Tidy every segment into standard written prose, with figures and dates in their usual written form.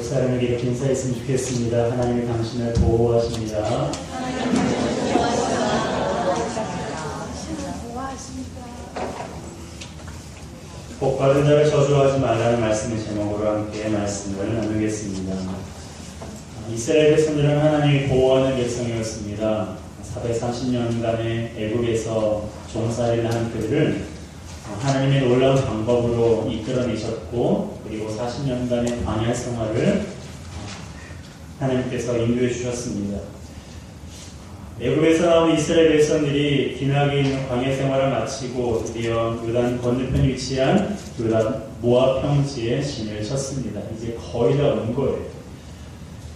사람에게 이렇게 인사했으면 좋겠습니다. 하나님이 당신을 보호하십니다. 복받은 자를 저주하지 말라는 말씀의 제목으로 함께 말씀을 나누겠습니다. 이스라엘 백성들은 하나님이 보호하는 백성이었습니다. 430년간의 애국에서 종살이를 한 그들을 하나님의 놀라운 방법으로 이끌어내셨고, 그리고 40년간의 광야 생활을 하나님께서 인도해 주셨습니다. 애굽에서 나온 이스라엘 백성들이 기나게 있는 광야 생활을 마치고 드디어 요단 건너편에 위치한 요단 모압 평지에 진을 쳤습니다. 이제 거의 다 온 거예요.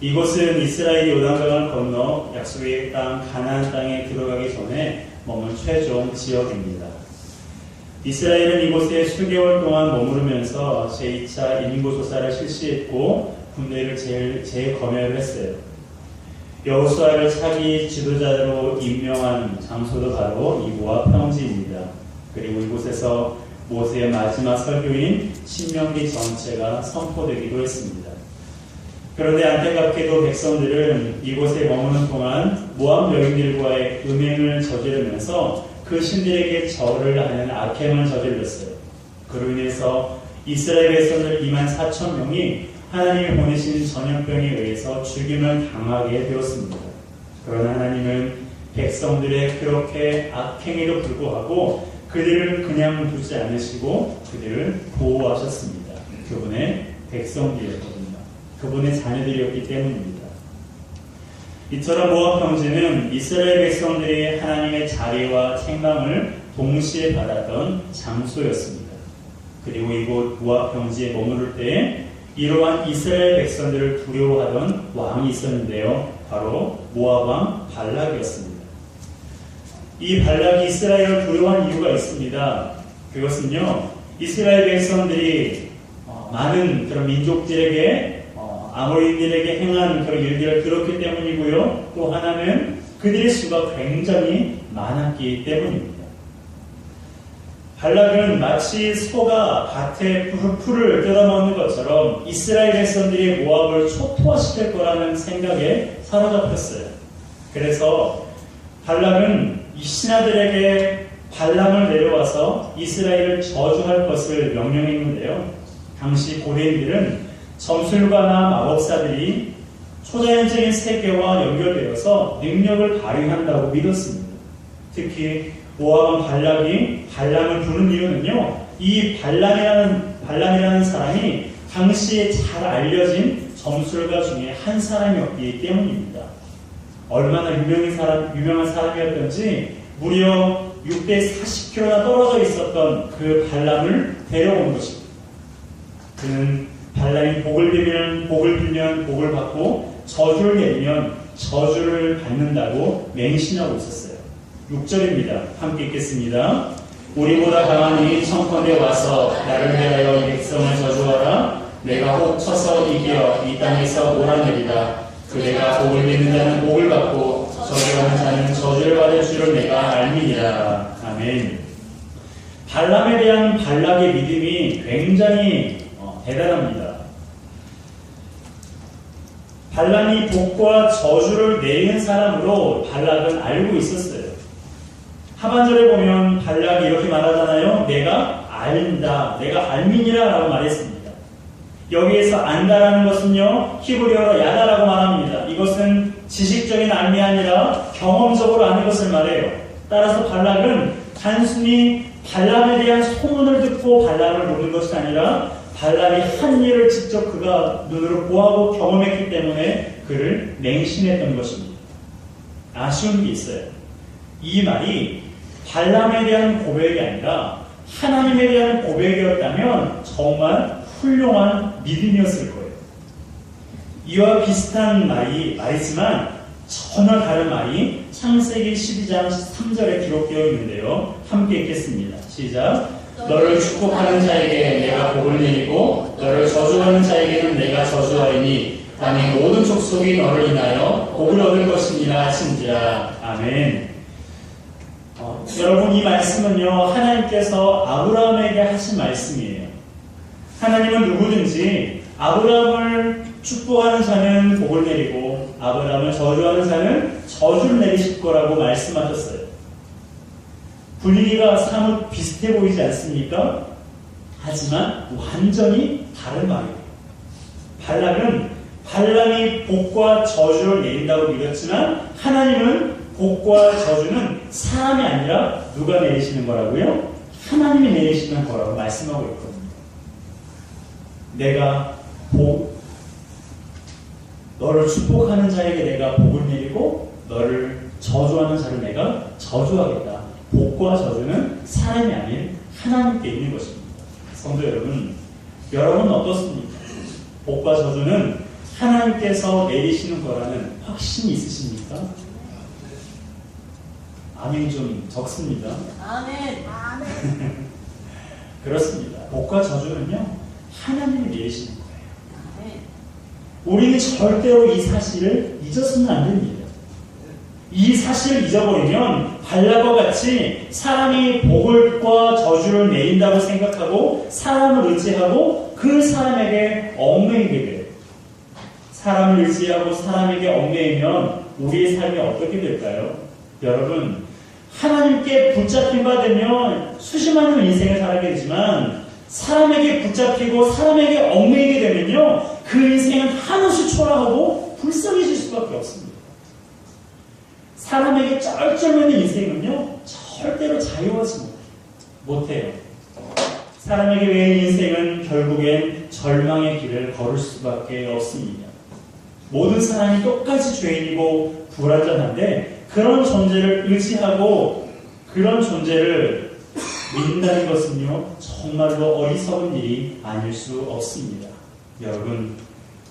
이곳은 이스라엘이 요단강을 건너 약속의 땅 가나안 땅에 들어가기 전에 머문 최종 지역입니다. 이스라엘은 이곳에 수개월 동안 머무르면서 제2차 인구조사를 실시했고 군대를 재검열을 했어요. 여호수아를 차기 지도자로 임명한 장소도 바로 이 모압 평지입니다. 그리고 이곳에서 모세의 마지막 설교인 신명기 전체가 선포되기도 했습니다. 그런데 안타깝게도 백성들은 이곳에 머무는 동안 모압 여인들과의 음행을 저지르면서 그 신들에게 절을 하는 악행을 저질렀어요. 그로 인해서 이스라엘 백성들 24,000명이 하나님이 보내신 전염병에 의해서 죽임을 당하게 되었습니다. 그러나 하나님은 백성들의 그렇게 악행에도 불구하고 그들을 그냥 두지 않으시고 그들을 보호하셨습니다. 그분의 백성들이었거든요. 그분의 자녀들이었기 때문입니다. 이처럼 모압 평지는 이스라엘 백성들이 하나님의 자리와 책망을 동시에 받았던 장소였습니다. 그리고 이곳 모압 평지에 머무를 때 이러한 이스라엘 백성들을 두려워하던 왕이 있었는데요. 바로 모압 왕 발락이었습니다. 이 발락이 이스라엘을 두려워한 이유가 있습니다. 그것은요, 이스라엘 백성들이 많은 그런 민족들에게 아모리인들에게 행한 그런 일들을 들었기 때문이고요. 또 하나는 그들의 수가 굉장히 많았기 때문입니다. 발락은 마치 소가 밭에 풀을 뜯어먹는 것처럼 이스라엘 백성들이 모압을 초토화시킬 거라는 생각에 사로잡혔어요. 그래서 발락은 이 신하들에게 발람을 내려와서 이스라엘을 저주할 것을 명령했는데요. 당시 고대인들은 점술가나 마법사들이 초자연적인 세계와 연결되어서 능력을 발휘한다고 믿었습니다. 특히 모압 발락이 발람을 부른 이유는요, 이 발람이라는 사람이 당시에 잘 알려진 점술가 중에 한 사람이었기 때문입니다. 얼마나 유명한 사람이었던지 무려 640km나 떨어져 있었던 그 발람을 데려온 것입니다. 그는 발람이 복을 빌면 복을 받고 저주를 내리면 저주를 받는다고 맹신하고 있었어요. 6절입니다. 함께 읽겠습니다. 우리보다 강한 이인 청컨대 와서 나를 위하여 이 백성을 저주하라. 내가 혹 쳐서 이겨 이 땅에서 몰아내리라. 그대가 복을 믿는 자는 복을 받고 저주하는 자는 저주를 받을 줄을 내가 알미니라. 아멘. 발람에 대한 발락의 믿음이 굉장히 대단합니다. 발람이 복과 저주를 내리는 사람으로 발락은 알고 있었어요. 하반절에 보면 발락이 이렇게 말하잖아요. 내가 알다, 내가 알미니라 라고 말했습니다. 여기에서 안다라는 것은요, 히브리어로 야다라고 말합니다. 이것은 지식적인 알미 아니라 경험적으로 아는 것을 말해요. 따라서 발락은 단순히 발람에 대한 소문을 듣고 발람을 노는 것이 아니라 발람이 한 일을 직접 그가 눈으로 보아하고 경험했기 때문에 그를 맹신했던 것입니다. 아쉬운 게 있어요. 이 말이 발람에 대한 고백이 아니라 하나님에 대한 고백이었다면 정말 훌륭한 믿음이었을 거예요. 이와 비슷한 말이지만 전혀 다른 말이 창세기 12장 3절에 기록되어 있는데요. 함께 읽겠습니다. 시작. 너를 축복하는 자에게 내가 복을 내리고 너를 저주하는 자에게는 내가 저주하리니 땅의 모든 족속이 너를 인하여 복을 얻을 것이니라 하신지라. 아멘. 여러분, 이 말씀은요, 하나님께서 아브라함에게 하신 말씀이에요. 하나님은 누구든지 아브라함을 축복하는 자는 복을 내리고 아브라함을 저주하는 자는 저주를 내리실 거라고 말씀하셨어요. 분위기가 사뭇 비슷해 보이지 않습니까? 하지만 완전히 다른 말이에요. 발락은 발람이 복과 저주를 내린다고 믿었지만 하나님은 복과 저주는 사람이 아니라 누가 내리시는 거라고요? 하나님이 내리시는 거라고 말씀하고 있거든요. 내가 너를 축복하는 자에게 내가 복을 내리고 너를 저주하는 자를 내가 저주하겠다. 복과 저주는 사람이 아닌 하나님께 있는 것입니다. 성도 여러분, 여러분은 어떻습니까? 복과 저주는 하나님께서 내리시는 거라는 확신이 있으십니까? 아멘 좀 적습니다. 아멘. 그렇습니다. 복과 저주는요, 하나님이 내리시는 거예요. 아멘. 우리는 절대로 이 사실을 잊어서는 안 됩니다. 이 사실을 잊어버리면 발락과 같이 사람이 복과 저주를 내린다고 생각하고 사람을 의지하고 그 사람에게 얽매이게 돼요. 사람을 의지하고 사람에게 얽매이면 우리의 삶이 어떻게 될까요? 여러분, 하나님께 붙잡힌 바 되면 수십만 인생을 살게 되지만 사람에게 붙잡히고 사람에게 얽매이게 되면요, 그 인생은 한없이 초라하고 불쌍해질 수밖에 없습니다. 사람에게 쩔쩔매는 인생은요, 절대로 자유하지 못해요. 사람에게 매인 인생은 결국엔 절망의 길을 걸을 수밖에 없습니다. 모든 사람이 똑같이 죄인이고 불완전한데 그런 존재를 의지하고 그런 존재를 믿는다는 것은요, 정말로 어리석은 일이 아닐 수 없습니다. 여러분,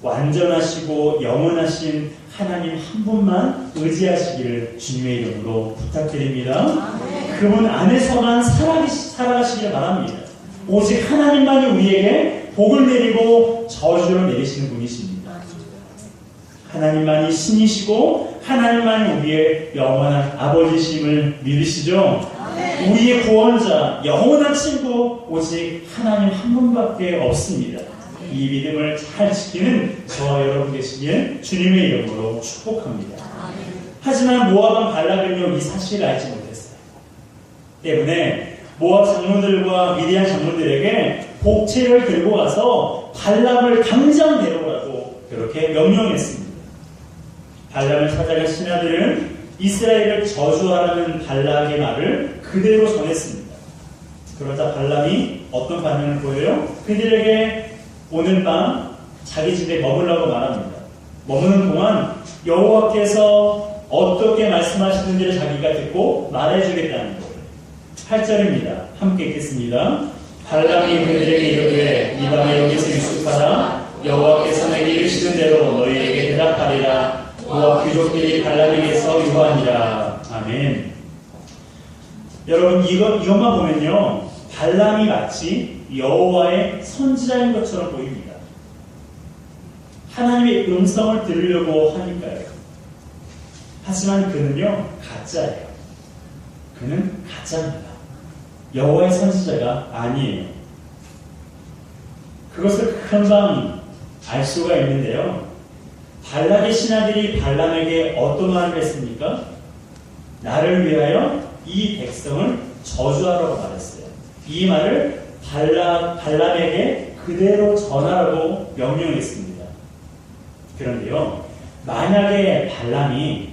완전하시고 영원하신 하나님 한 분만 의지하시기를 주님의 이름으로 부탁드립니다. 그분 안에서만 살아가시기를 바랍니다. 오직 하나님만이 우리에게 복을 내리고 저주를 내리시는 분이십니다. 하나님만이 신이시고 하나님만이 우리의 영원한 아버지심을 믿으시죠? 우리의 구원자, 영원한 친구 오직 하나님 한 분밖에 없습니다. 이 믿음을 잘 지키는 저와 여러분 되시길 주님의 이름으로 축복합니다. 하지만 모압은 발락은요, 이 사실을 알지 못했어요. 때문에 모압 장로들과 미디안 장로들에게 복채를 들고 가서 발람을 당장 데려오라고 그렇게 명령했습니다. 발람을 찾아간 신하들은 이스라엘을 저주하라는 발락의 말을 그대로 전했습니다. 그러자 발람이 어떤 반응을 보여요? 그들에게 오늘 밤 자기 집에 머물라고 말합니다. 머무는 동안 여호와께서 어떻게 말씀하시는지를 자기가 듣고 말해주겠다는 거예요. 8절입니다. 함께 읽겠습니다. 발람이 그들에게 이르되 이 밤에 여기서 유숙하라. 여호와께서 내게 이르시는 대로 너희에게 대답하리라. 모압 귀족들이 발람에게서 유하니라. 아멘. 여러분, 이것만 보면요, 발람이 마치 여호와의 선지자인 것처럼 보입니다. 하나님의 음성을 들으려고 하니까요. 하지만 그는요, 가짜예요. 그는 가짜입니다. 여호와의 선지자가 아니에요. 그것을 금방 알 수가 있는데요. 발락의 신하들이 발람에게 어떤 말을 했습니까? 나를 위하여 이 백성을 저주하라고 말했어요. 이 말을 발람에게 그대로 전하라고 명령했습니다. 그런데요, 만약에 발람이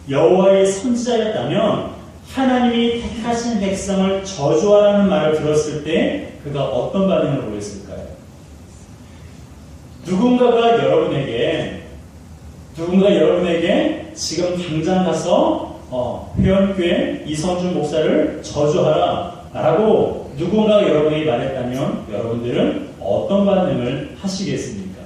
여호와의 선지자였다면 하나님이 택하신 백성을 저주하라는 말을 들었을 때 그가 어떤 반응을 보였을까요? 누군가가 여러분에게 지금 당장 가서 회원교회 이성준 목사를 저주하라 라고 누군가가 여러분에게 말했다면 여러분들은 어떤 반응을 하시겠습니까?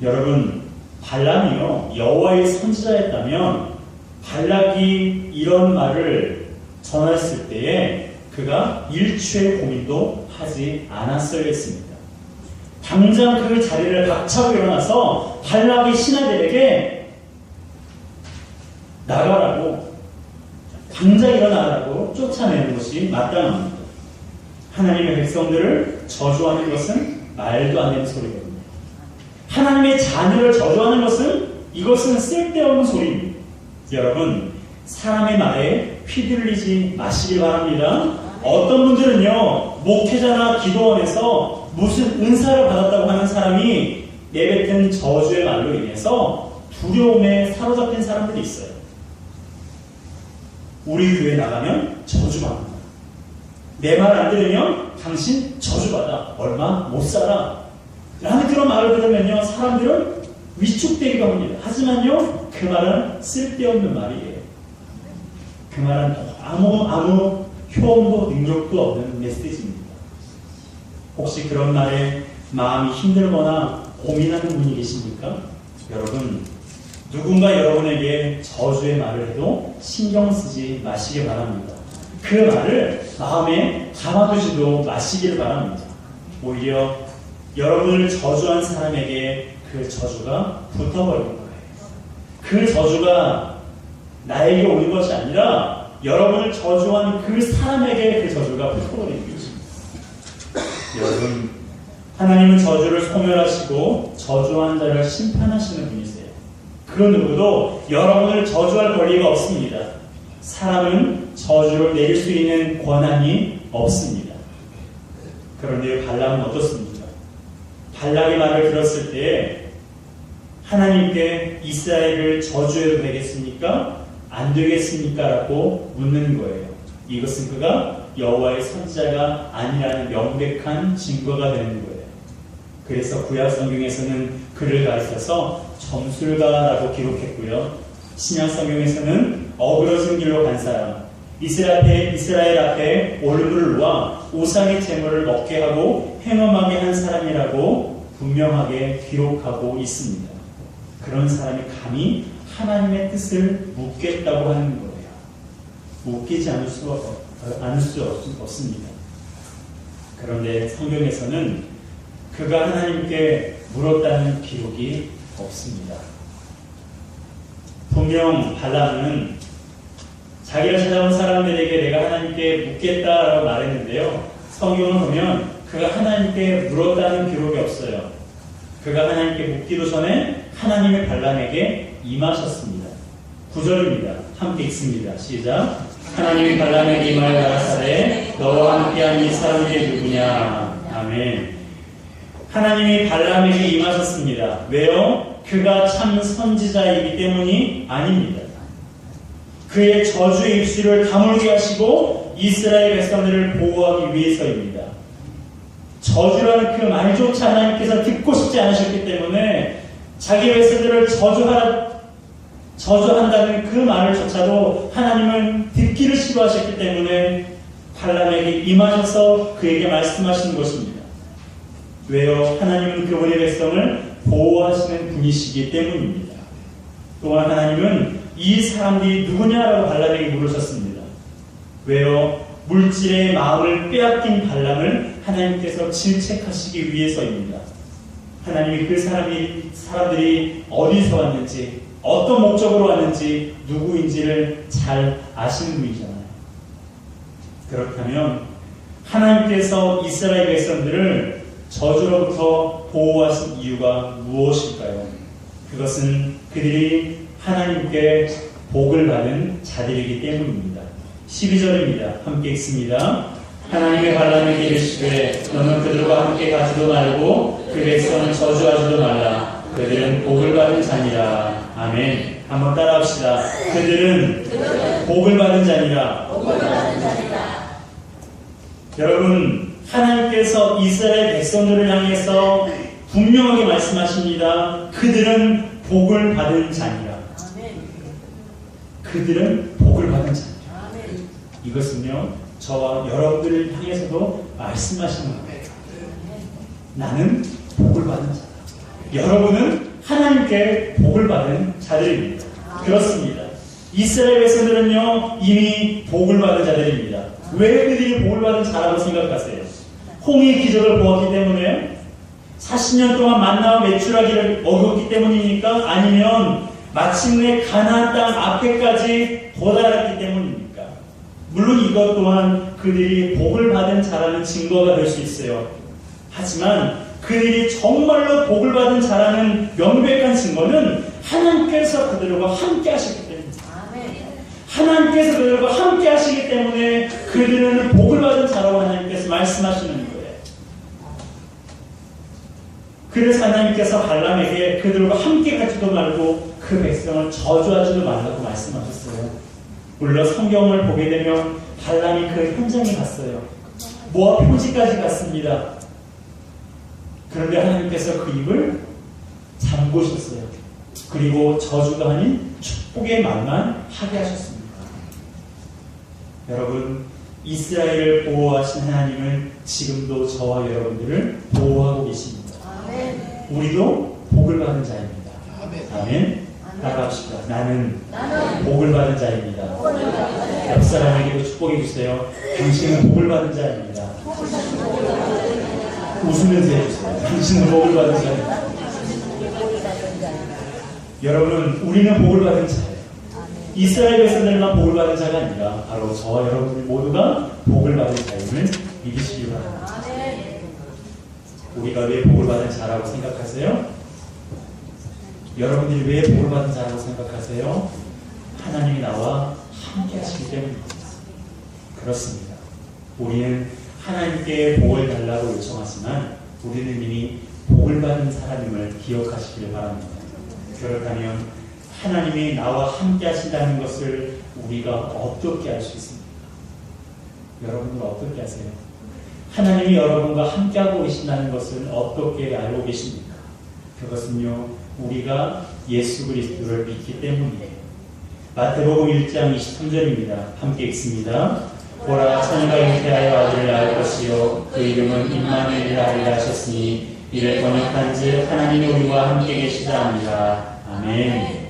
여러분, 발람이요, 여호와의 선지자였다면 발락이 이런 말을 전했을 때에 그가 일초의 고민도 하지 않았어야 했습니다. 당장 그 자리를 박차고 일어나서 발락의 신하들에게 나가라고, 당장 일어나라고 쫓아내는 것이 마땅합니다. 하나님의 백성들을 저주하는 것은 말도 안 되는 소리거든요. 하나님의 자녀를 저주하는 것은 이것은 쓸데없는 소리입니다. 여러분, 사람의 말에 휘둘리지 마시길 바랍니다. 어떤 분들은요, 목회자나 기도원에서 무슨 은사를 받았다고 하는 사람이 내뱉은 저주의 말로 인해서 두려움에 사로잡힌 사람들이 있어요. 우리 교회 나가면 저주받는다. 내 말 안 들으면 당신 저주받아. 얼마 못 살아. 라는 그런 말을 들으면요, 사람들은 위축되기도 합니다. 하지만요, 그 말은 쓸데없는 말이에요. 그 말은 아무 효험도 능력도 없는 메시지입니다. 혹시 그런 말에 마음이 힘들거나 고민하는 분이 계십니까? 여러분, 누군가 여러분에게 저주의 말을 해도 신경 쓰지 마시기 바랍니다. 그 말을 마음에 담아두지도 마시기를 바랍니다. 오히려 여러분을 저주한 사람에게 그 저주가 붙어버리는 거예요. 그 저주가 나에게 오는 것이 아니라 여러분을 저주한 그 사람에게 그 저주가 붙어버리는 것입니다. 여러분, 하나님은 저주를 소멸하시고 저주한 자를 심판하시는 분이세요. 그 누구도 여러분을 저주할 권리가 없습니다. 사람은 저주를 내릴 수 있는 권한이 없습니다. 그런데 발람은 어떻습니까? 발락의 말을 들었을 때 하나님께 이스라엘을 저주해도 되겠습니까? 안 되겠습니까? 라고 묻는 거예요. 이것은 그가 여호와의 선지자가 아니라는 명백한 증거가 되는 거예요. 그래서 구약 성경에서는 그를 가르쳐서 점술가라고 기록했고요. 신약 성경에서는 어그러진 길로 간 사람, 이스라엘 앞에 올무를 놓아 우상의 제물을 먹게 하고 행엄하게 한 사람이라고 분명하게 기록하고 있습니다. 그런 사람이 감히 하나님의 뜻을 묻겠다고 하는 거예요. 묻기지 않을 수 없습니다. 그런데 성경에서는 그가 하나님께 물었다는 기록이 없습니다. 분명 발람은 자기를 찾아온 사람들에게 내가 하나님께 묻겠다라고 말했는데요. 성경을 보면 그가 하나님께 물었다는 기록이 없어요. 그가 하나님께 묻기도 전에 하나님의 발람에게 임하셨습니다. 9절입니다. 함께 읽습니다. 시작. 하나님이 발람에게 임하여 가라사대 너와 함께한 이 사람이 누구냐. 아멘. 하나님이 발람에게 임하셨습니다. 왜요? 그가 참 선지자이기 때문이 아닙니다. 그의 저주의 입술을 다물게 하시고 이스라엘 백성들을 보호하기 위해서입니다. 저주라는 그 말조차 하나님께서 듣고 싶지 않으셨기 때문에 자기 백성들을 저주한다는 그 말을조차도 하나님은 듣기를 싫어하셨기 때문에 발람에게 임하셔서 그에게 말씀하시는 것입니다. 왜요? 하나님은 그분의 백성을 보호하시는 분이시기 때문입니다. 또한 하나님은 이 사람들이 누구냐라고 발람에게 물으셨습니다. 왜요? 물질의 마음을 빼앗긴 발람을 하나님께서 질책하시기 위해서입니다. 하나님이 그 사람들이 어디서 왔는지, 어떤 목적으로 왔는지, 누구인지를 잘 아시는 분이잖아요. 그렇다면 하나님께서 이스라엘 백성들을 저주로부터 보호하신 이유가 무엇일까요? 그것은 그들이 하나님께 복을 받은 자들이기 때문입니다. 12절입니다. 함께 읽습니다. 하나님의 발람에게 이르시되 너는 그들과 함께 가지도 말고 그 백성을 저주하지도 말라. 그들은 복을 받은 자니라. 아멘. 한번 따라합시다. 그들은 복을 받은 자니라. 여러분, 하나님께서 이스라엘 백성들을 향해서 분명하게 말씀하십니다. 그들은 복을 받은 자니라. 그들은 복을 받은 자니라. 이것은요, 저와 여러분들을 향해서도 말씀하시는 거예요. 나는 복을 받은 자다. 여러분은 하나님께 복을 받은 자들입니다. 그렇습니다. 이스라엘 백성들은요, 이미 복을 받은 자들입니다. 왜 그들이 복을 받은 자라고 생각하세요? 홍해 기적을 보았기 때문에 40년 동안 만나와 메추라기를 먹었기 때문입니까? 아니면 마침내 가나안 땅 앞에까지 도달했기 때문입니까? 물론 이것 또한 그들이 복을 받은 자라는 증거가 될 수 있어요. 하지만 그들이 정말로 복을 받은 자라는 명백한 증거는 하나님께서 그들과 함께 하셨기 때문입니다. 하나님께서 그들과 함께 하시기 때문에 그들은 복을 받은 자라고 하나님께서 말씀하시는 거예요. 그래서 하나님께서 발람에게 그들과 함께 가지도 말고 그 백성을 저주하지도 말라고 말씀하셨어요. 물론 성경을 보게 되면 발람이 그 현장에 갔어요. 모압 표지까지 갔습니다. 그런데 하나님께서 그 입을 잠그셨어요. 그리고 저주가 아닌 축복의 말만 하게 하셨습니다. 여러분, 이스라엘을 보호하신 하나님은 지금도 저와 여러분들을 보호하고 계십니다. 우리도 복을 받은 자입니다. 아멘. 따라합시다. 나는 복을 받은 자입니다. 옆 사람에게도 축복해 주세요. 당신은 복을 받은 자입니다. 웃으면서 해주세요. 당신은 복을 받은 자입니다. 여러분, 우리는 복을 받은 자예요. 이스라엘 백성들만 복을 받은 자가 아니라 바로 저와 여러분들 모두가 복을 받은 자임을 믿으시기 바랍니다. 우리가 왜 복을 받은 자라고 생각하세요? 여러분들이 왜 복을 받은 자라고 생각하세요? 하나님이 나와 함께 하시기 때문입니다. 그렇습니다. 우리는 하나님께 복을 달라고 요청하지만 우리는 이미 복을 받은 사람임을 기억하시기를 바랍니다. 그렇다면 하나님이 나와 함께 하신다는 것을 우리가 어떻게 알 수 있습니까? 여러분들 어떻게 아세요? 하나님이 여러분과 함께하고 계신다는 것을 어떻게 알고 계십니까? 그것은요, 우리가 예수 그리스도를 믿기 때문이에요. 마태복음 1장 23절입니다. 함께 읽습니다. 보라, 천이가 잉태하여 아들을 낳을 것이요 그 이름은 임마누엘이라 하리라 하셨으니 이를 번역한즉 하나님이 우리와 함께 계시다 합니다. 아멘.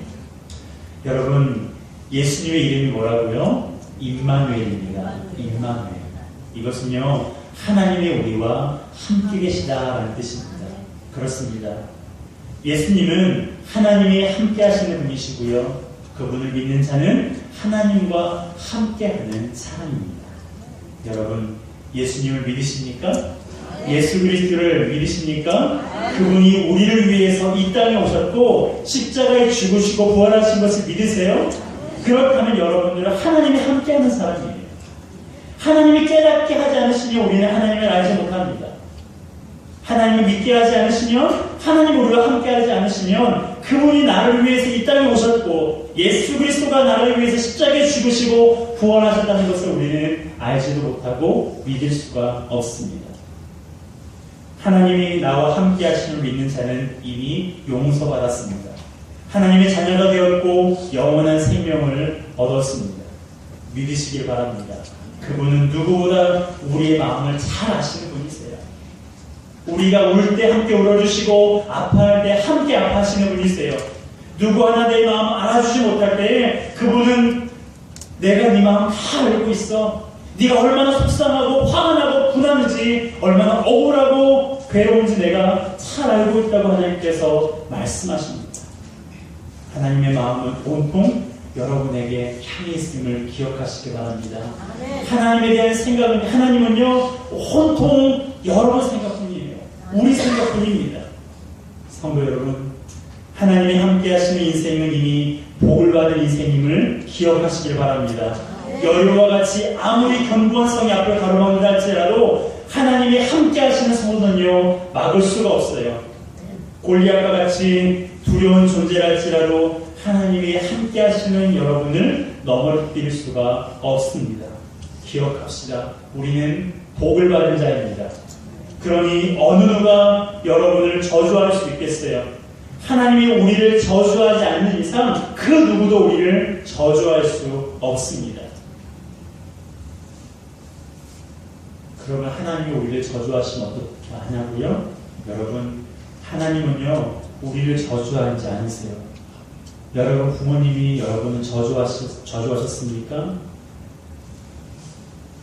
여러분, 예수님의 이름이 뭐라고요? 임마누엘입니다. 임마누엘. 이것은요, 하나님이 우리와 함께 계시다라는 뜻입니다. 그렇습니다. 예수님은 하나님이 함께 하시는 분이시고요, 그분을 믿는 자는 하나님과 함께하는 사람입니다. 여러분, 예수님을 믿으십니까? 예수 그리스도를 믿으십니까? 그분이 우리를 위해서 이 땅에 오셨고 십자가에 죽으시고 부활하신 것을 믿으세요? 그렇다면 여러분들은 하나님이 함께하는 사람이에요. 하나님이 깨닫게 하지 않으시면 우리는 하나님을 알지 못합니다. 하나님을 믿게 하지 않으시면, 하나님 우리와 함께하지 않으시면 그분이 나를 위해서 이 땅에 오셨고 예수 그리스도가 나를 위해서 십자가에 죽으시고 부활하셨다는 것을 우리는 알지도 못하고 믿을 수가 없습니다. 하나님이 나와 함께 하심을 믿는 자는 이미 용서받았습니다. 하나님의 자녀가 되었고 영원한 생명을 얻었습니다. 믿으시길 바랍니다. 그분은 누구보다 우리의 마음을 잘 아시는 분이세요. 우리가 울 때 함께 울어주시고 아파할 때 함께 아파하시는 분이세요. 누구 하나 내 마음 알아주지 못할 때 그분은 내가 네 마음 다 알고 있어. 네가 얼마나 속상하고 화가 나고 분하는지, 얼마나 억울하고 괴로운지 내가 잘 알고 있다고 하나님께서 말씀하십니다. 하나님의 마음은 온통 여러분에게 향해 있음을 기억하시기 바랍니다. 하나님에 대한 생각은, 하나님은요 온통 여러분 생각뿐이에요. 우리 생각뿐입니다. 성도 여러분, 하나님이 함께 하시는 인생은 이미 복을 받은 인생임을 기억하시길 바랍니다. 여리고와 같이 아무리 견고한 성이 앞을 가로막는다 할지라도 하나님이 함께 하시는 성도는요 막을 수가 없어요. 골리앗과 같이 두려운 존재랄지라도 하나님이 함께 하시는 여러분을 넘어뜨릴 수가 없습니다. 기억합시다. 우리는 복을 받은 자입니다. 그러니 어느 누가 여러분을 저주할 수 있겠어요? 하나님이 우리를 저주하지 않는 이상 그 누구도 우리를 저주할 수 없습니다. 그러면 하나님이 우리를 저주하시면 어떻게 하냐고요? 여러분, 하나님은요 우리를 저주하지 않으세요. 여러분 부모님이 여러분을 저주하셨습니까?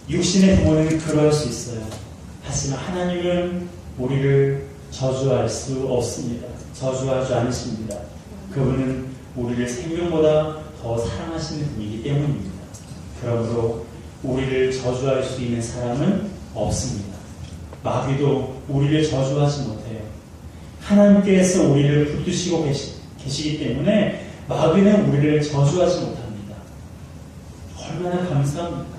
육신의 부모는 그럴 수 있어요. 하지만 하나님은 우리를 저주할 수 없습니다. 저주하지 않으십니다. 그분은 우리를 생명보다 더 사랑하시는 분이기 때문입니다. 그러므로 우리를 저주할 수 있는 사람은 없습니다. 마귀도 우리를 저주하지 못해요. 하나님께서 우리를 붙드시고 계시기 때문에 마귀는 우리를 저주하지 못합니다. 얼마나 감사합니까?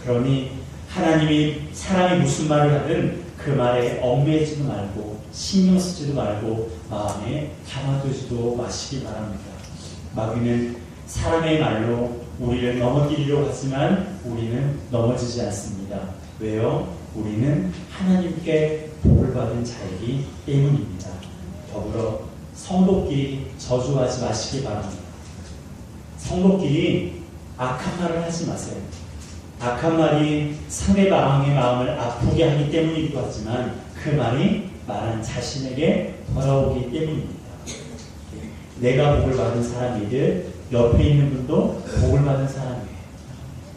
그러니 하나님이 사람이 무슨 말을 하든 그 말에 얽매이지도 말고 신경 쓰지도 말고 마음에 담아두지도 마시기 바랍니다. 마귀는 사람의 말로 우리를 넘어뜨리려고 하지만 우리는 넘어지지 않습니다. 왜요? 우리는 하나님께 복을 받은 자이기 때문입니다. 더불어 성도끼리 저주하지 마시기 바랍니다. 성도끼리 악한 말을 하지 마세요. 악한 말이 상대방의 마음을 아프게 하기 때문이기도 하지만 그 말이 말한 자신에게 돌아오기 때문입니다. 내가 복을 받은 사람이들 옆에 있는 분도 복을 받은 사람이에요.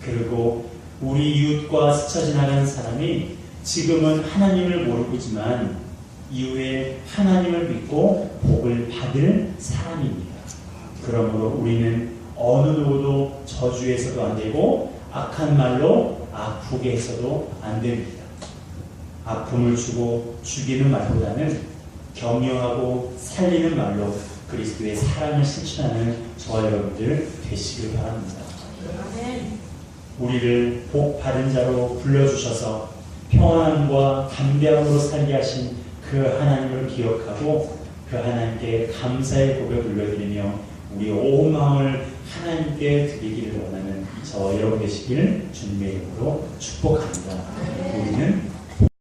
그리고 우리 이웃과 스쳐 지나가는 사람이 지금은 하나님을 모르지만 이후에 하나님을 믿고 복을 받을 사람입니다. 그러므로 우리는 어느 누구도 저주해서도 안 되고 악한 말로 아프게 해서도 안 됩니다. 아픔을 주고 죽이는 말보다는 격려하고 살리는 말로 그리스도의 사랑을 실천하는 저와 여러분들 되시길 바랍니다. 우리를 복 받은 자로 불러주셔서 평안과 담대함으로 살게 하신 그 하나님을 기억하고 그 하나님께 감사의 고백을 올려드리며 우리 온 마음을 하나님께 드리기를 원하는 저와 여러분 되시기를 주님의 이름으로 축복합니다. 우리는